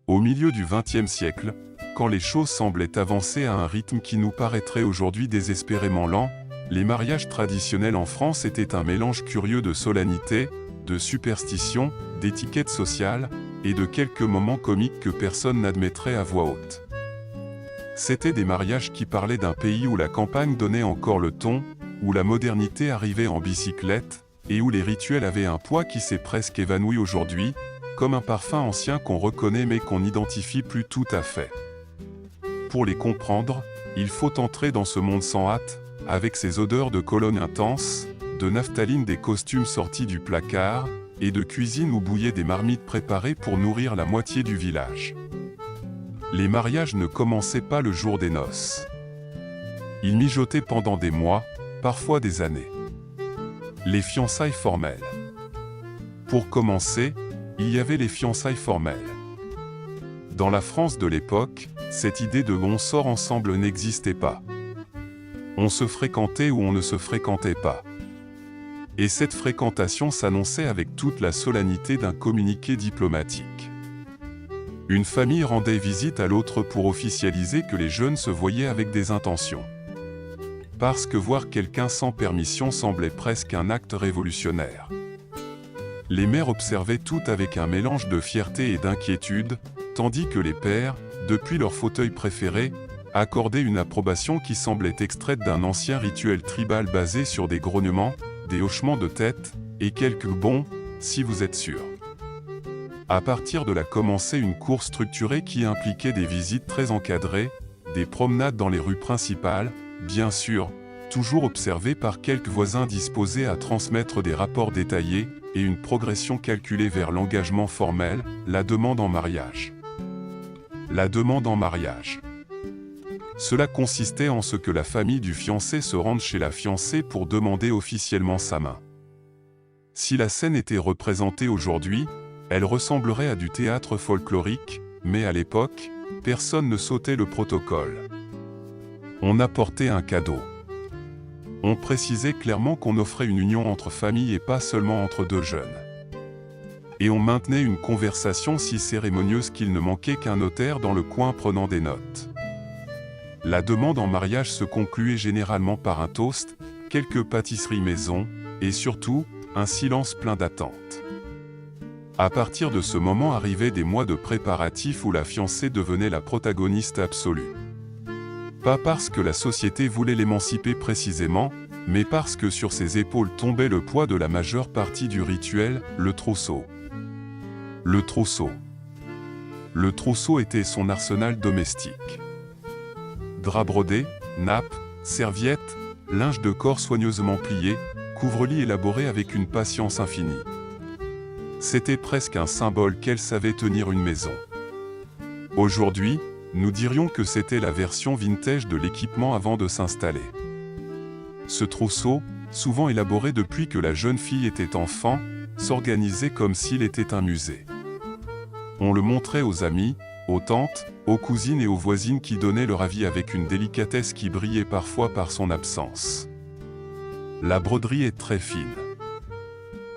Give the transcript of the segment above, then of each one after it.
Au milieu du XXe siècle, quand les choses semblaient avancer à un rythme qui nous paraîtrait aujourd'hui désespérément lent, les mariages traditionnels en France étaient un mélange curieux de solennité, de superstition, d'étiquette sociale, et de quelques moments comiques que personne n'admettrait à voix haute. C'étaient des mariages qui parlaient d'un pays où la campagne donnait encore le ton, où la modernité arrivait en bicyclette, et où les rituels avaient un poids qui s'est presque évanoui aujourd'hui, comme un parfum ancien qu'on reconnaît mais qu'on n'identifie plus tout à fait. Pour les comprendre, il faut entrer dans ce monde sans hâte, avec ses odeurs de cologne intense, de naphtaline des costumes sortis du placard, et de cuisine où bouillaient des marmites préparées pour nourrir la moitié du village. Les mariages ne commençaient pas le jour des noces. Ils mijotaient pendant des mois, parfois des années. Les fiançailles formelles. Pour commencer, il y avait les fiançailles formelles. Dans la France de l'époque, cette idée de « on sort ensemble » n'existait pas. On se fréquentait ou on ne se fréquentait pas. Et cette fréquentation s'annonçait avec toute la solennité d'un communiqué diplomatique. Une famille rendait visite à l'autre pour officialiser que les jeunes se voyaient avec des intentions. Parce que voir quelqu'un sans permission semblait presque un acte révolutionnaire. Les mères observaient tout avec un mélange de fierté et d'inquiétude, tandis que les pères, depuis leur fauteuil préféré, accordaient une approbation qui semblait extraite d'un ancien rituel tribal basé sur des grognements, des hochements de tête, et quelques « bons », si vous êtes sûr. À partir de là commençait une cour structurée qui impliquait des visites très encadrées, des promenades dans les rues principales, bien sûr, toujours observées par quelques voisins disposés à transmettre des rapports détaillés, et une progression calculée vers l'engagement formel, la demande en mariage. La demande en mariage. Cela consistait en ce que la famille du fiancé se rende chez la fiancée pour demander officiellement sa main. Si la scène était représentée aujourd'hui, elle ressemblerait à du théâtre folklorique, mais à l'époque, personne ne sautait le protocole. On apportait un cadeau. On précisait clairement qu'on offrait une union entre familles et pas seulement entre deux jeunes. Et on maintenait une conversation si cérémonieuse qu'il ne manquait qu'un notaire dans le coin prenant des notes. La demande en mariage se concluait généralement par un toast, quelques pâtisseries maison, et surtout, un silence plein d'attente. À partir de ce moment arrivaient des mois de préparatifs où la fiancée devenait la protagoniste absolue. Pas parce que la société voulait l'émanciper précisément, mais parce que sur ses épaules tombait le poids de la majeure partie du rituel, le trousseau. Le trousseau. Le trousseau était son arsenal domestique. Draps brodés, nappes, serviettes, linge de corps soigneusement plié, couvre-lit élaboré avec une patience infinie. C'était presque un symbole qu'elle savait tenir une maison. Aujourd'hui, nous dirions que c'était la version vintage de l'équipement avant de s'installer. Ce trousseau, souvent élaboré depuis que la jeune fille était enfant, s'organisait comme s'il était un musée. On le montrait aux amis, aux tantes, aux cousines et aux voisines qui donnaient leur avis avec une délicatesse qui brillait parfois par son absence. La broderie est très fine.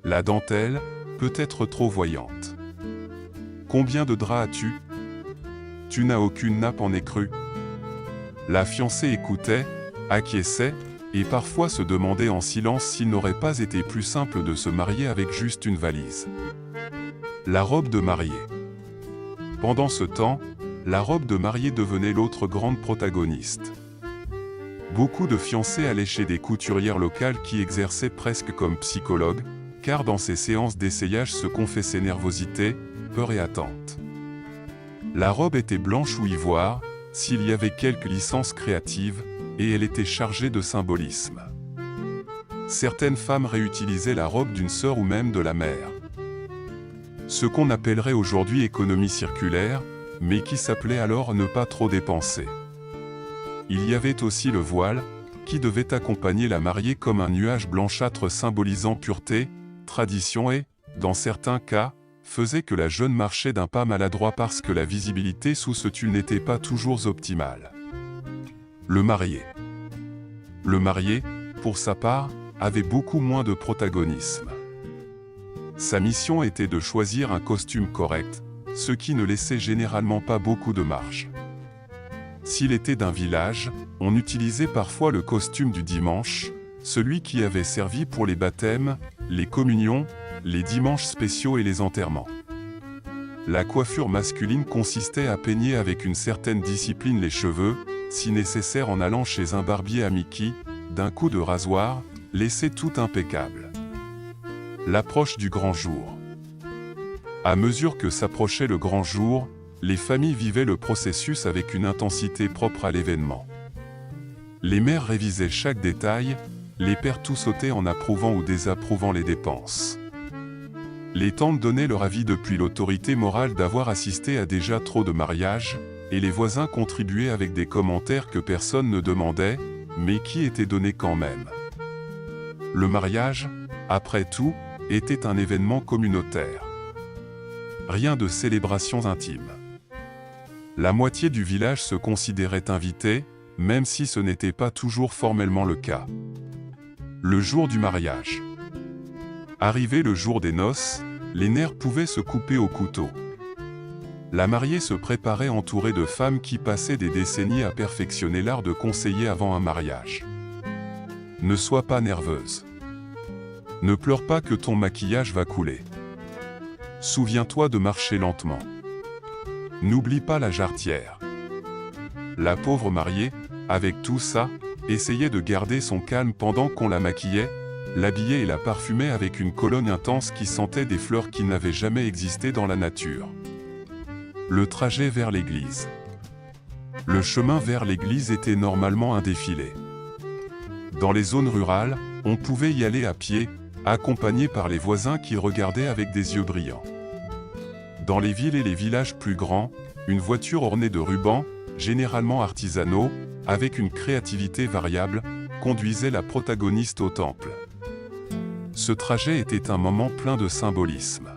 La dentelle, peut-être trop voyante. Combien de draps as-tu ? Tu n'as aucune nappe en écrue. La fiancée écoutait, acquiesçait, et parfois se demandait en silence s'il n'aurait pas été plus simple de se marier avec juste une valise. La robe de mariée. Pendant ce temps, la robe de mariée devenait l'autre grande protagoniste. Beaucoup de fiancés allaient chez des couturières locales qui exerçaient presque comme psychologues, car dans ces séances d'essayage se confessaient nervosité, peur et attente. La robe était blanche ou ivoire, s'il y avait quelques licences créatives, et elle était chargée de symbolisme. Certaines femmes réutilisaient la robe d'une sœur ou même de la mère. Ce qu'on appellerait aujourd'hui économie circulaire, mais qui s'appelait alors ne pas trop dépenser. Il y avait aussi le voile, qui devait accompagner la mariée comme un nuage blanchâtre symbolisant pureté, tradition et, dans certains cas, faisait que la jeune marchait d'un pas maladroit parce que la visibilité sous ce tulle n'était pas toujours optimale. Le marié. Le marié, pour sa part, avait beaucoup moins de protagonisme. Sa mission était de choisir un costume correct, ce qui ne laissait généralement pas beaucoup de marge. S'il était d'un village, on utilisait parfois le costume du dimanche, celui qui avait servi pour les baptêmes, les communions, les dimanches spéciaux et les enterrements. La coiffure masculine consistait à peigner avec une certaine discipline les cheveux, si nécessaire en allant chez un barbier ami qui, d'un coup de rasoir, laissait tout impeccable. L'approche du grand jour. À mesure que s'approchait le grand jour, les familles vivaient le processus avec une intensité propre à l'événement. Les mères révisaient chaque détail, les pères tout sautaient en approuvant ou désapprouvant les dépenses. Les tantes donnaient leur avis depuis l'autorité morale d'avoir assisté à déjà trop de mariages, et les voisins contribuaient avec des commentaires que personne ne demandait, mais qui étaient donnés quand même. Le mariage, après tout, était un événement communautaire. Rien de célébrations intimes. La moitié du village se considérait invité, même si ce n'était pas toujours formellement le cas. Le jour du mariage. Arrivé le jour des noces, les nerfs pouvaient se couper au couteau. La mariée se préparait entourée de femmes qui passaient des décennies à perfectionner l'art de conseiller avant un mariage. Ne sois pas nerveuse. Ne pleure pas que ton maquillage va couler. Souviens-toi de marcher lentement. N'oublie pas la jarretière. La pauvre mariée, avec tout ça, essayait de garder son calme pendant qu'on la maquillait, l'habillait et la parfumait avec une cologne intense qui sentait des fleurs qui n'avaient jamais existé dans la nature. Le trajet vers l'église. Le chemin vers l'église était normalement un défilé. Dans les zones rurales, on pouvait y aller à pied, accompagné par les voisins qui regardaient avec des yeux brillants. Dans les villes et les villages plus grands, une voiture ornée de rubans, généralement artisanaux, avec une créativité variable, conduisait la protagoniste au temple. Ce trajet était un moment plein de symbolisme.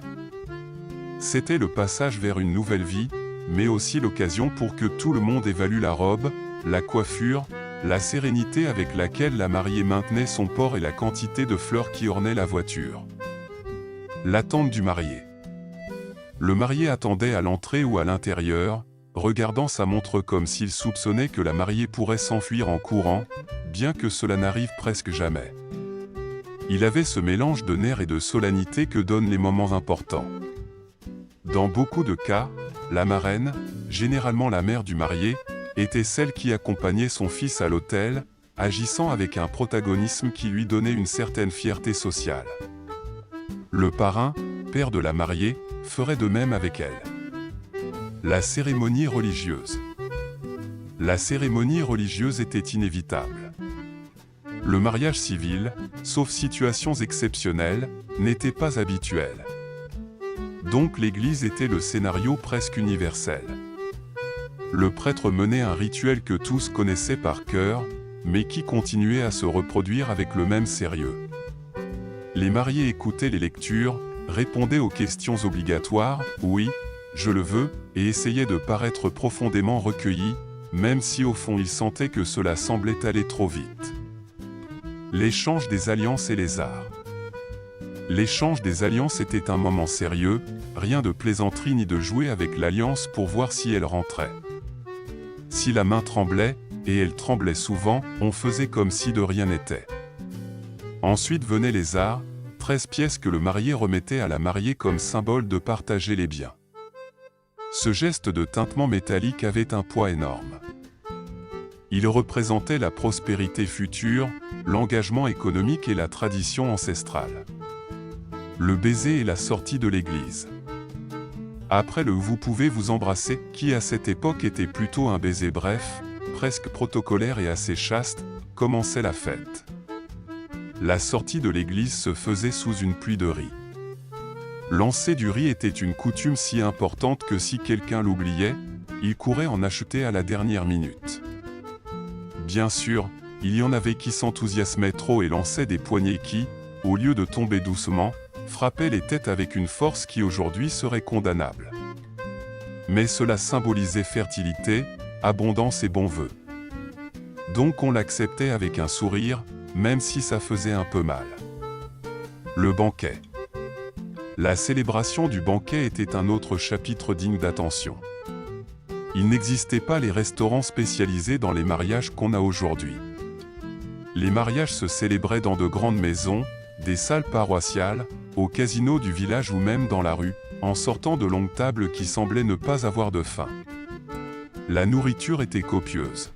C'était le passage vers une nouvelle vie, mais aussi l'occasion pour que tout le monde évalue la robe, la coiffure, la sérénité avec laquelle la mariée maintenait son port et la quantité de fleurs qui ornaient la voiture. L'attente du marié. Le marié attendait à l'entrée ou à l'intérieur, regardant sa montre comme s'il soupçonnait que la mariée pourrait s'enfuir en courant, bien que cela n'arrive presque jamais. Il avait ce mélange de nerfs et de solennité que donnent les moments importants. Dans beaucoup de cas, la marraine, généralement la mère du marié, était celle qui accompagnait son fils à l'autel, agissant avec un protagonisme qui lui donnait une certaine fierté sociale. Le parrain, père de la mariée, ferait de même avec elle. La cérémonie religieuse. La cérémonie religieuse était inévitable. Le mariage civil, sauf situations exceptionnelles, n'était pas habituel. Donc l'église était le scénario presque universel. Le prêtre menait un rituel que tous connaissaient par cœur, mais qui continuait à se reproduire avec le même sérieux. Les mariés écoutaient les lectures, répondaient aux questions obligatoires, « oui, je le veux », et essayaient de paraître profondément recueillis, même si au fond ils sentaient que cela semblait aller trop vite. L'échange des alliances et les arts. L'échange des alliances était un moment sérieux, rien de plaisanterie ni de jouer avec l'alliance pour voir si elle rentrait. Si la main tremblait, et elle tremblait souvent, on faisait comme si de rien n'était. Ensuite venaient les arts, 13 pièces que le marié remettait à la mariée comme symbole de partager les biens. Ce geste de tintement métallique avait un poids énorme. Il représentait la prospérité future, l'engagement économique et la tradition ancestrale. Le baiser et la sortie de l'église. Après le « vous pouvez vous embrasser », qui à cette époque était plutôt un baiser bref, presque protocolaire et assez chaste, commençait la fête. La sortie de l'église se faisait sous une pluie de riz. Lancer du riz était une coutume si importante que si quelqu'un l'oubliait, il courait en acheter à la dernière minute. Bien sûr, il y en avait qui s'enthousiasmaient trop et lançaient des poignées qui, au lieu de tomber doucement, frappaient les têtes avec une force qui aujourd'hui serait condamnable. Mais cela symbolisait fertilité, abondance et bons vœux. Donc on l'acceptait avec un sourire, même si ça faisait un peu mal. Le banquet. La célébration du banquet était un autre chapitre digne d'attention. Il n'existait pas les restaurants spécialisés dans les mariages qu'on a aujourd'hui. Les mariages se célébraient dans de grandes maisons, des salles paroissiales, au casino du village ou même dans la rue, en sortant de longues tables qui semblaient ne pas avoir de fin. La nourriture était copieuse.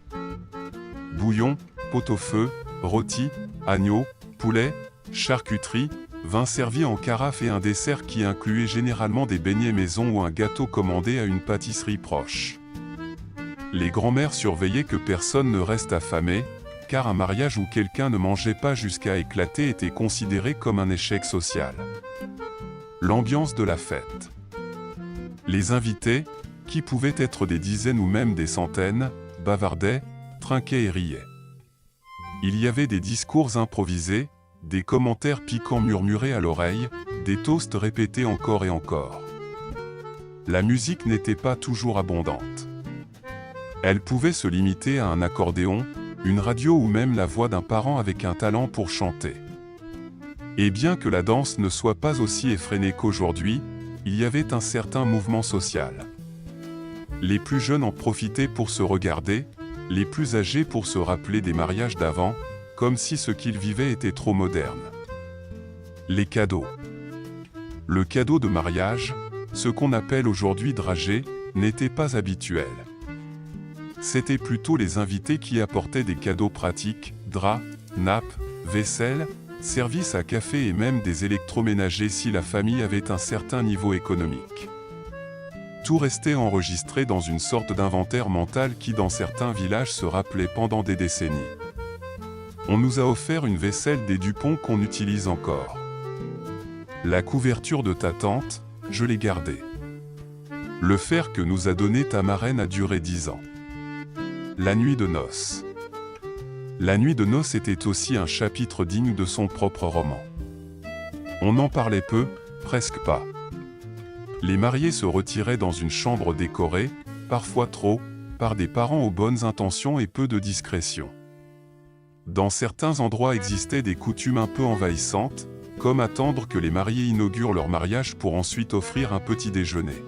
Bouillon, pot-au-feu, rôti, agneau, poulet, charcuterie, vin servi en carafe et un dessert qui incluait généralement des beignets maison ou un gâteau commandé à une pâtisserie proche. Les grands-mères surveillaient que personne ne reste affamé, car un mariage où quelqu'un ne mangeait pas jusqu'à éclater était considéré comme un échec social. L'ambiance de la fête. Les invités, qui pouvaient être des dizaines ou même des centaines, bavardaient, trinquaient et riaient. Il y avait des discours improvisés, des commentaires piquants murmurés à l'oreille, des toasts répétés encore et encore. La musique n'était pas toujours abondante. Elle pouvait se limiter à un accordéon, une radio ou même la voix d'un parent avec un talent pour chanter. Et bien que la danse ne soit pas aussi effrénée qu'aujourd'hui, il y avait un certain mouvement social. Les plus jeunes en profitaient pour se regarder, les plus âgés pour se rappeler des mariages d'avant, comme si ce qu'ils vivaient était trop moderne. Les cadeaux. Le cadeau de mariage, ce qu'on appelle aujourd'hui dragée, n'était pas habituel. C'étaient plutôt les invités qui apportaient des cadeaux pratiques, draps, nappes, vaisselle, services à café et même des électroménagers si la famille avait un certain niveau économique. Tout restait enregistré dans une sorte d'inventaire mental qui dans certains villages se rappelait pendant des décennies. On nous a offert une vaisselle des Dupont qu'on utilise encore. La couverture de ta tante, je l'ai gardée. Le fer que nous a donné ta marraine a duré 10 ans. La nuit de noces. La nuit de noces était aussi un chapitre digne de son propre roman. On en parlait peu, presque pas. Les mariés se retiraient dans une chambre décorée, parfois trop, par des parents aux bonnes intentions et peu de discrétion. Dans certains endroits existaient des coutumes un peu envahissantes, comme attendre que les mariés inaugurent leur mariage pour ensuite offrir un petit déjeuner.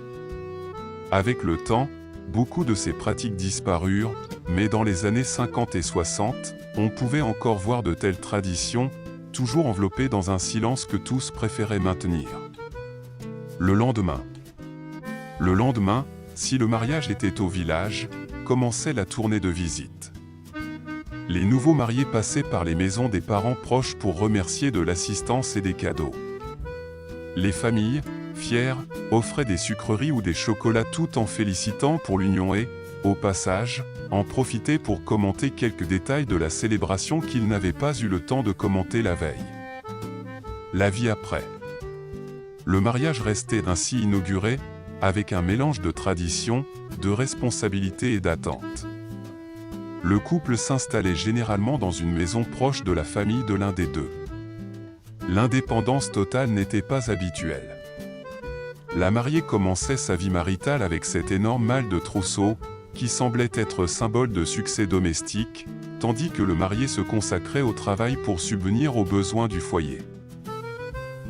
Avec le temps, beaucoup de ces pratiques disparurent, mais dans les années 50 et 60, on pouvait encore voir de telles traditions, toujours enveloppées dans un silence que tous préféraient maintenir. Le lendemain. Le lendemain, si le mariage était au village, commençait la tournée de visite. Les nouveaux mariés passaient par les maisons des parents proches pour remercier de l'assistance et des cadeaux. Les familles, fières, offraient des sucreries ou des chocolats tout en félicitant pour l'union et, au passage, en profitaient pour commenter quelques détails de la célébration qu'ils n'avaient pas eu le temps de commenter la veille. La vie après. Le mariage restait ainsi inauguré, avec un mélange de tradition, de responsabilité et d'attente. Le couple s'installait généralement dans une maison proche de la famille de l'un des deux. L'indépendance totale n'était pas habituelle. La mariée commençait sa vie maritale avec cet énorme mal de trousseau, qui semblait être symbole de succès domestique, tandis que le marié se consacrait au travail pour subvenir aux besoins du foyer.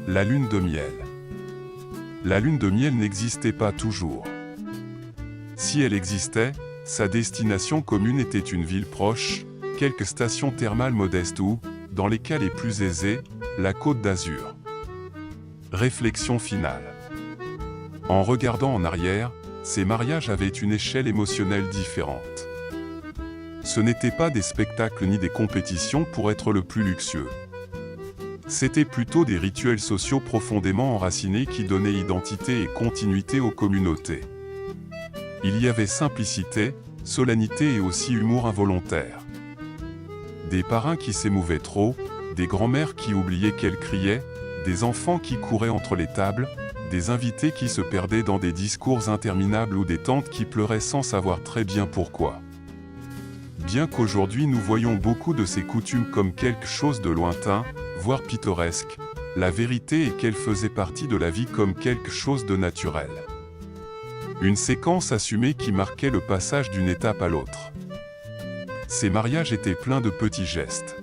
La lune de miel. La lune de miel n'existait pas toujours. Si elle existait, sa destination commune était une ville proche, quelques stations thermales modestes ou, dans les cas les plus aisés, la Côte d'Azur. Réflexion finale. En regardant en arrière, ces mariages avaient une échelle émotionnelle différente. Ce n'étaient pas des spectacles ni des compétitions pour être le plus luxueux. C'étaient plutôt des rituels sociaux profondément enracinés qui donnaient identité et continuité aux communautés. Il y avait simplicité, solennité et aussi humour involontaire. Des parrains qui s'émouvaient trop, des grands-mères qui oubliaient qu'elles criaient, des enfants qui couraient entre les tables, des invités qui se perdaient dans des discours interminables ou des tantes qui pleuraient sans savoir très bien pourquoi. Bien qu'aujourd'hui nous voyons beaucoup de ces coutumes comme quelque chose de lointain, voire pittoresque, la vérité est qu'elles faisaient partie de la vie comme quelque chose de naturel. Une séquence assumée qui marquait le passage d'une étape à l'autre. Ces mariages étaient pleins de petits gestes.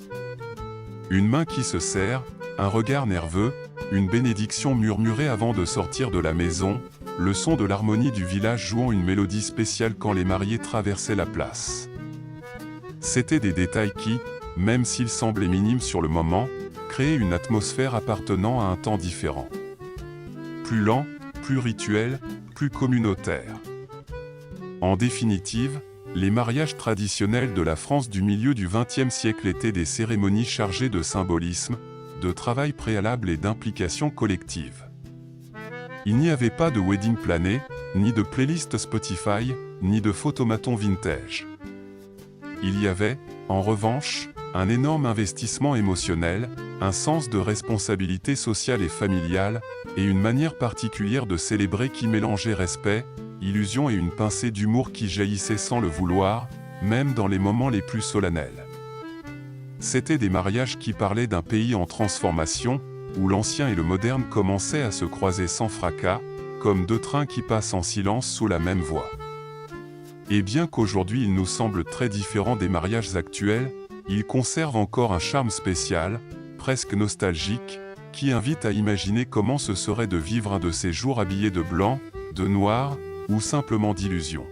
Une main qui se serre, un regard nerveux, une bénédiction murmurée avant de sortir de la maison, le son de l'harmonie du village jouant une mélodie spéciale quand les mariés traversaient la place. C'étaient des détails qui, même s'ils semblaient minimes sur le moment, créaient une atmosphère appartenant à un temps différent. Plus lent, plus rituel, plus communautaire. En définitive, les mariages traditionnels de la France du milieu du XXe siècle étaient des cérémonies chargées de symbolisme, de travail préalable et d'implication collective. Il n'y avait pas de wedding plané, ni de playlist Spotify, ni de photomaton vintage. Il y avait, en revanche, un énorme investissement émotionnel, un sens de responsabilité sociale et familiale, et une manière particulière de célébrer qui mélangeait respect, illusion et une pincée d'humour qui jaillissait sans le vouloir, même dans les moments les plus solennels. C'étaient des mariages qui parlaient d'un pays en transformation, où l'ancien et le moderne commençaient à se croiser sans fracas, comme deux trains qui passent en silence sous la même voie. Et bien qu'aujourd'hui il nous semble très différent des mariages actuels, il conserve encore un charme spécial, presque nostalgique, qui invite à imaginer comment ce serait de vivre un de ces jours habillés de blanc, de noir, ou simplement d'illusion.